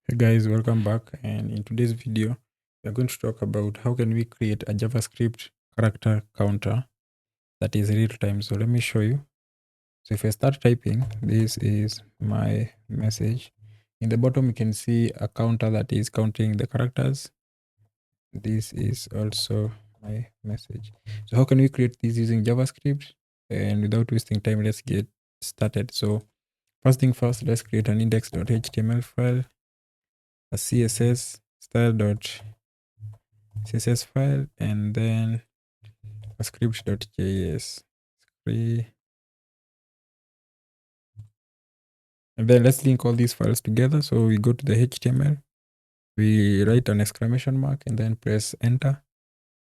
Hey guys, welcome back. And in today's video, we are going to talk about how can we create a JavaScript character counter that is real time. So let me show you. So if I start typing, this is my message. In the bottom, you can see a counter that is counting the characters. This is also my message. So how can we create this using JavaScript? And without wasting time, let's get started. So first thing first, let's create an index.html file, a CSS style.css file, and then a script.js. And then let's link all these files together. So we go to the HTML, we write an exclamation mark, and then press enter.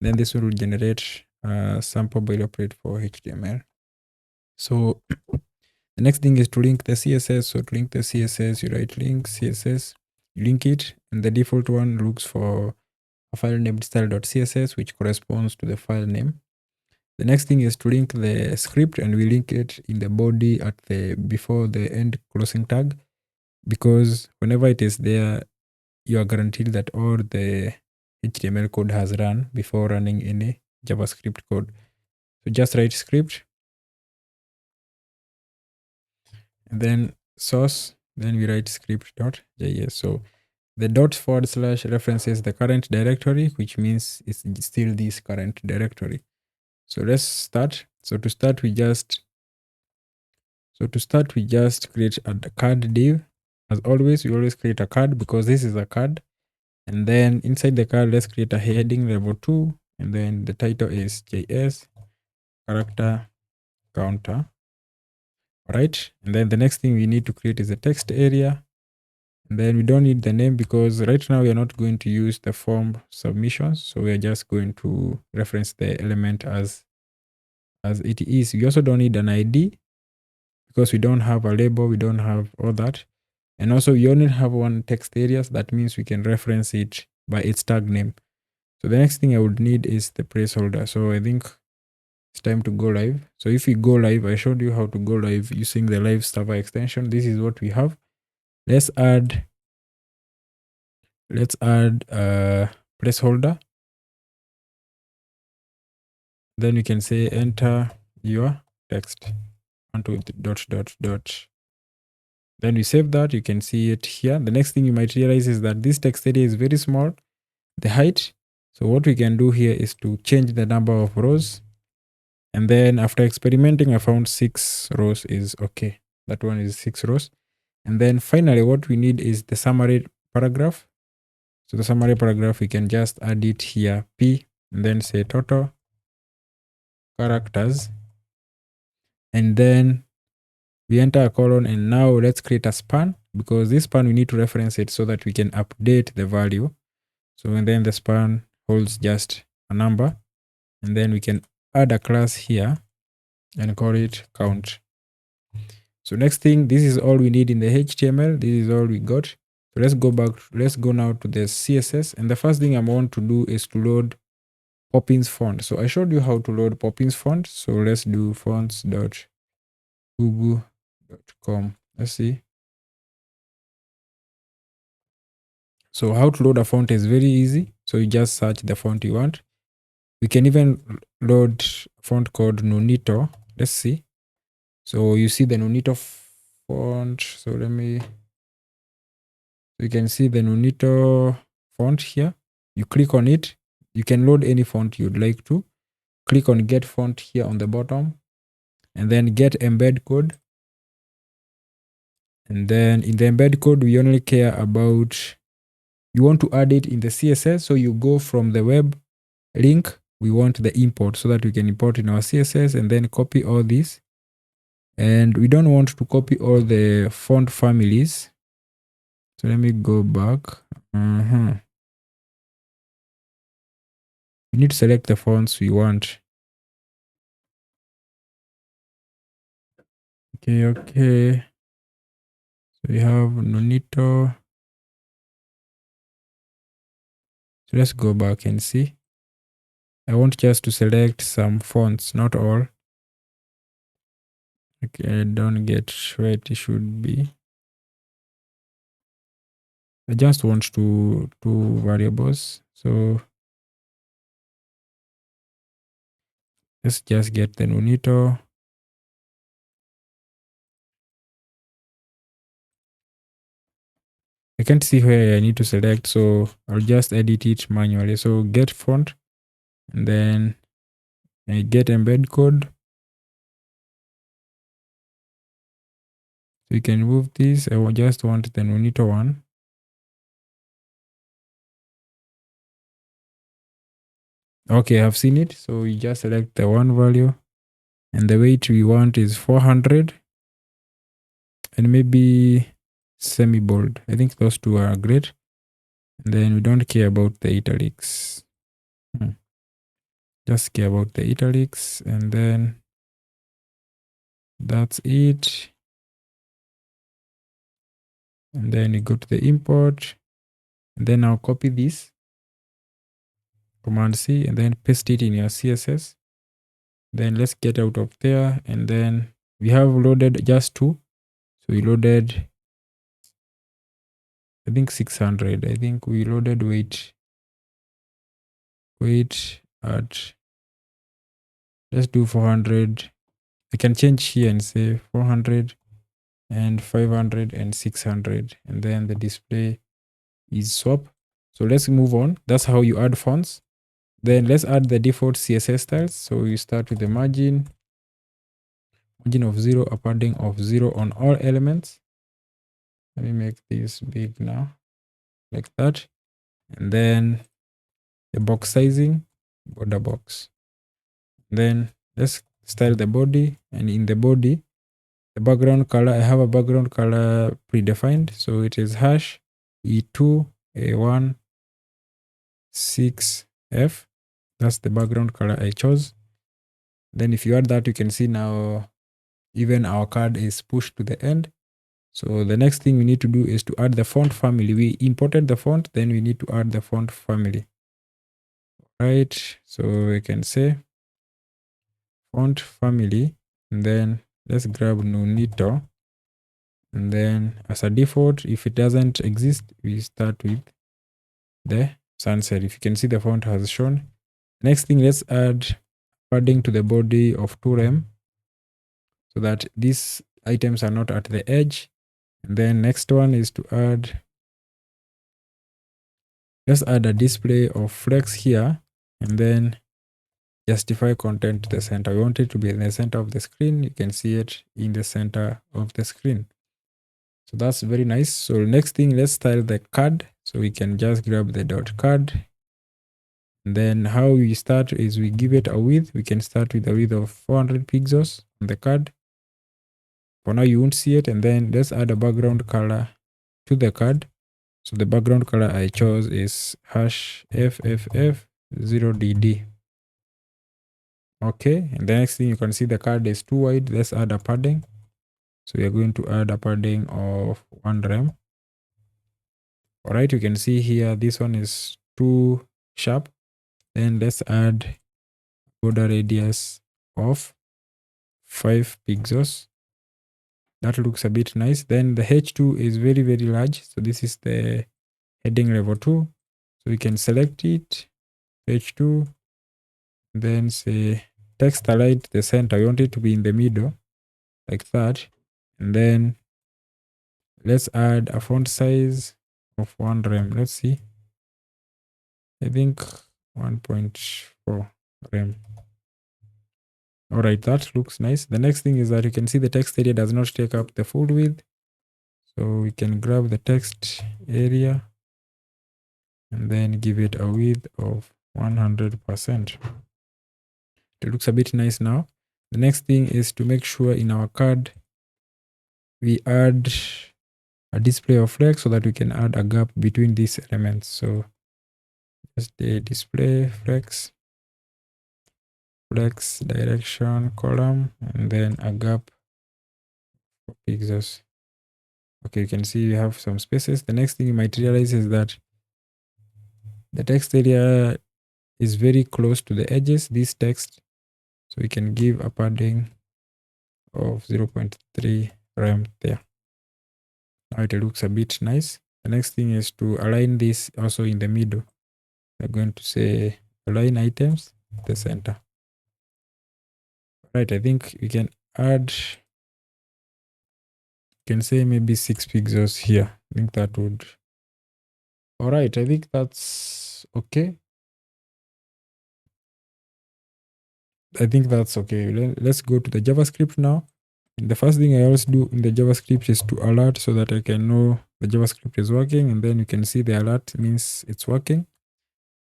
Then this will generate a sample boilerplate for HTML. So the next thing is to link the CSS. So to link the CSS, you write link CSS, you link it, and the default one looks for a file named style.css, which corresponds to the file name. The next thing is to link the script, and we link it in the body at the before the end closing tag, because whenever it is there, you are guaranteed that all the HTML code has run before running any JavaScript code. So just write script and then source, then we write script.js. So the dot forward slash references the current directory, which means it's still this current directory. So let's start. So to start, we just create a card div. As always, we always create a card because this is a card. And then inside the card, let's create a heading level 2. And then the title is JS character counter. All right. And then the next thing we need to create is a text area. And then we don't need the name because right now we are not going to use the form submissions. So we are just going to reference the element as it is. We also don't need an ID because we don't have a label. We don't have all that. And also we only have one text area. So that means we can reference it by its tag name. So the next thing I would need is the placeholder. So I think it's time to go live. So if we go live, I showed you how to go live using the live server extension. This is what we have. Let's add a placeholder. Then you can say enter your text onto dot. Then we save that. You can see it here. The next thing you might realize is that this text area is very small, the height. So what we can do here is to change the number of rows. And then after experimenting, I found 6 rows is okay. That one is 6 rows. And then finally, what we need is the summary paragraph. So the summary paragraph, we can just add it here, P, and then say total characters. And then we enter a colon, and now let's create a span, because this span we need to reference it so that we can update the value. So and then the span holds just a number, and then we can add a class here and call it count. So next thing, this is all we need in the HTML. This is all we got. So let's go back. Let's go now to the CSS. And the first thing I want to do is to load Poppins font. So I showed you how to load Poppins font. So let's do fonts.google.com. Let's see. So how to load a font is very easy. So you just search the font you want. We can even load a font called Nunito. Let's see. So you see the Nunito font. So you can see the Nunito font here. You click on it. You can load any font you'd like to. Click on get font here on the bottom, and then get embed code. And then in the embed code, we only care about, you want to add it in the CSS. So you go from the web link, we want the import so that we can import in our CSS, and then copy all this. And we don't want to copy all the font families. So let me go back. We need to select the fonts we want. Okay. So we have Nunito. So let's go back and see. I want just to select some fonts, not all. Okay, I don't get where it should be. I just want two variables. So let's just get the Nunito. I can't see where I need to select, so I'll just edit it manually. So get font, and then I get embed code. So you can remove this. I just want the Nunito one. Okay, I've seen it. So we just select the one value, and the weight we want is 400, and maybe semi bold. I think those two are great. And then we don't care about the italics. Just care about the italics, and then that's it. And then you go to the import, and then I'll copy this, Command C, and then paste it in your CSS. Then let's get out of there, and then we have loaded just two. So we loaded, I think 600. I think we loaded weight at, let's do 400. I can change here and say 400 and 500 and 600, and then the display is swap. So let's move on. That's how you add fonts. Then let's add the default CSS styles. So you start with the margin of 0, a padding of 0 on all elements. Let me make this big now, like that. And then the box sizing, border box. Then let's style the body, and in the body, the background color, I have a background color predefined. So it is hash E2 A1 6F. That's the background color I chose. Then if you add that, you can see now even our card is pushed to the end. So the next thing we need to do is to add the font family. We imported the font, then we need to add the font family. Right, so we can say font family, and then let's grab Nunito. And then as a default, if it doesn't exist, we start with the sans serif. If you can see, the font has shown. Next thing, let's add padding to the body of 2rem so that these items are not at the edge. And then next one is to add, let's add a display of flex here, and then justify content to the center. We want it to be in the center of the screen. You can see it in the center of the screen. So that's very nice. So next thing, let's style the card. So we can just grab the dot card. And then how we start is we give it a width. We can start with a width of 400 pixels on the card. For now, you won't see it. And then let's add a background color to the card. So the background color I chose is hash FFF0DD. Okay. And the next thing, you can see the card is too wide. Let's add a padding. So we are going to add a padding of 1 rem. All right, you can see here, this one is too sharp. Then let's add border radius of 5 pixels. That looks a bit nice. Then the H2 is very, very large. So this is the heading level 2. So we can select it, H2, then say text aligned to the center. We want it to be in the middle, like that. And then let's add a font size of 1 rem. Let's see. I think 1.4 rem. All right, that looks nice. The next thing is that you can see the text area does not take up the full width. So we can grab the text area and then give it a width of 100%. It looks a bit nice now. The next thing is to make sure in our card, we add a display of flex so that we can add a gap between these elements. So just the display flex direction column, and then a gap for pixels. Okay, you can see we have some spaces. The next thing you might realize is that the text area is very close to the edges, this text. So we can give a padding of 0.3 rem there. Now it looks a bit nice. The next thing is to align this also in the middle. We're going to say align items the center. Right, I think we can add, can say maybe 6 pixels here. I think that would, all right, I think that's okay. I think that's okay. Let's go to the JavaScript now. And the first thing I always do in the JavaScript is to alert so that I can know the JavaScript is working, and then you can see the alert means it's working.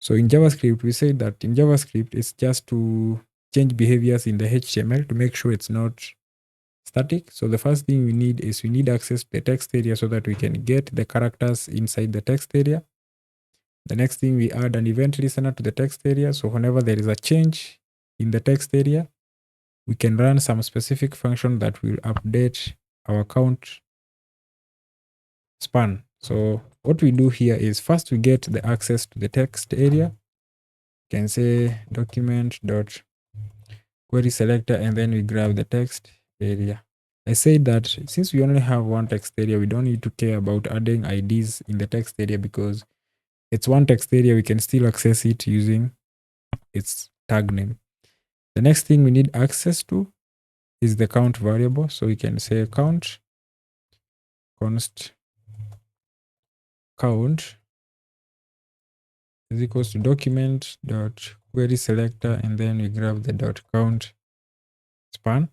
So in JavaScript, we say that in JavaScript, it's just to change behaviors in the HTML to make sure it's not static. So the first thing we need is we need access to the text area so that we can get the characters inside the text area. The next thing, we add an event listener to the text area. So whenever there is a change in the text area, we can run some specific function that will update our count span. So what we do here is first we get the access to the text area. You can say document dot query selector, and then we grab the text area. I say that since we only have one text area, we don't need to care about adding IDs in the text area because it's one text area. We can still access it using its tag name. The next thing we need access to is the count variable. So we can say count const count is equals to document dot query selector, and then we grab the dot count span.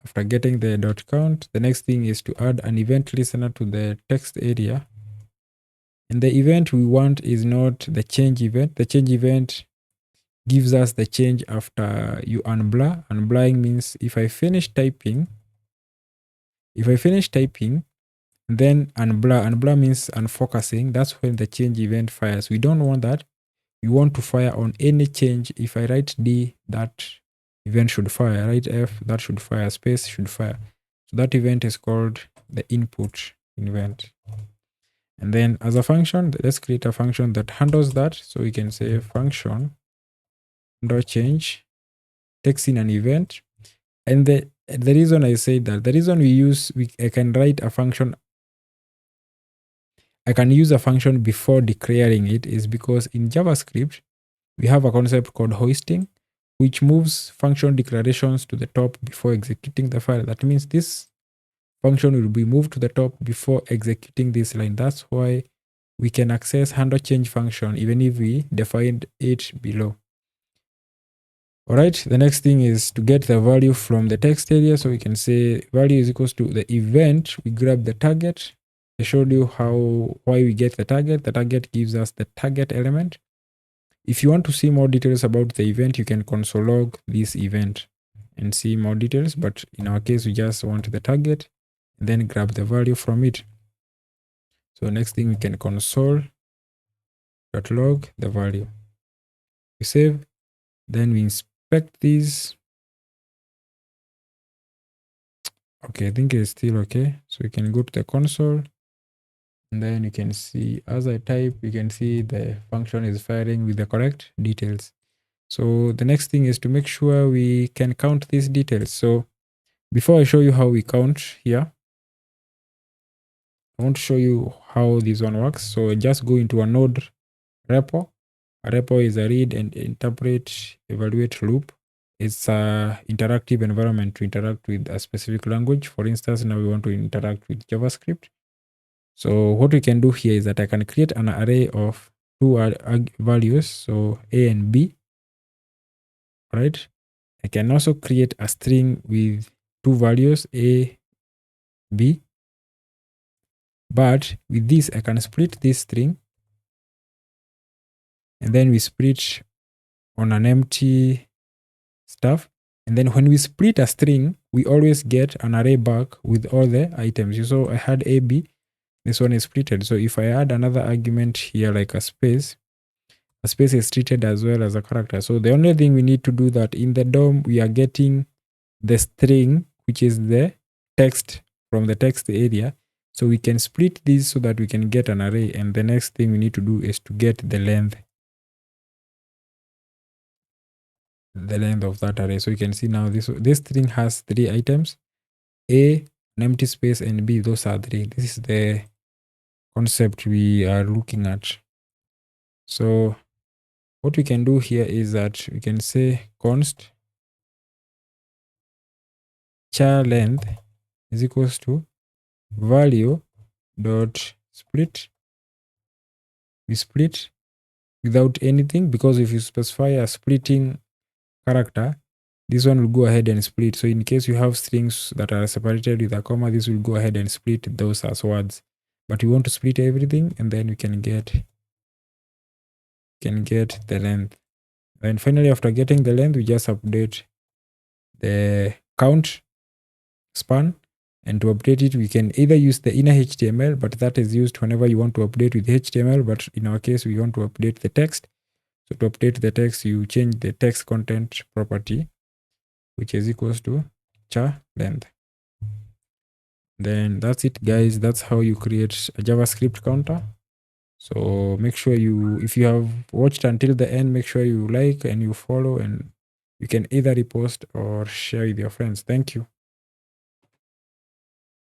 After getting the dot count, the next thing is to add an event listener to the text area. And the event we want is not the change event. The change event gives us the change after you unblur. Unblurring means if I finish typing, then unblur means unfocusing. That's when the change event fires. We don't want that. We want to fire on any change. If I write D, that event should fire. Write F, that should fire. Space should fire. So that event is called the input event. And then as a function, let's create a function that handles that. So we can say function dot change takes in an event. And the reason I say that, the reason I can write a function, I can use a function before declaring it is because in JavaScript, we have a concept called hoisting, which moves function declarations to the top before executing the file. That means this function will be moved to the top before executing this line. That's why we can access handle change function even if we defined it below. All right, the next thing is to get the value from the text area. So we can say value is equals to the event. We grab the target. I showed you why we get the target. The target gives us the target element. If you want to see more details about the event, you can console log this event and see more details. But in our case, we just want the target and then grab the value from it. So next thing, we can console.log the value. We save, then we inspect these. Okay, I think it's still okay. So we can go to the console, and then you can see as I type, you can see the function is firing with the correct details. So the next thing is to make sure we can count these details. So before I show you how we count here, I want to show you how this one works. So just go into a node repo. A repo is a read and interpret, evaluate loop. It's an interactive environment to interact with a specific language. For instance, now we want to interact with JavaScript. So what we can do here is that I can create an array of two values, so A and B, right? I can also create a string with two values, A, B. But with this, I can split this string, and then we split on an empty stuff. And then when we split a string, we always get an array back with all the items. You saw I had AB. This one is splitted. So if I add another argument here, like a space is treated as well as a character. So the only thing we need to do that in the DOM, we are getting the string, which is the text from the text area. So we can split these so that we can get an array. And the next thing we need to do is to get the length of that array. So you can see now this string has 3 items, A, an empty space, and B. Those are 3. This is the concept we are looking at. So what we can do here is that we can say const char length is equals to value dot split. We split without anything, because if you specify a splitting character, this one will go ahead and split. So in case you have strings that are separated with a comma, this will go ahead and split those as words. But we want to split everything, and then we can get the length. And finally, after getting the length, we just update the count span. And to update it, we can either use the inner HTML, but that is used whenever you want to update with HTML. But in our case, we want to update the text. So to update the text, you change the text content property, which is equals to char length. Then that's it, guys. That's how you create a JavaScript counter. So make sure if you have watched until the end, make sure you like and you follow, and you can either repost or share with your friends. Thank you.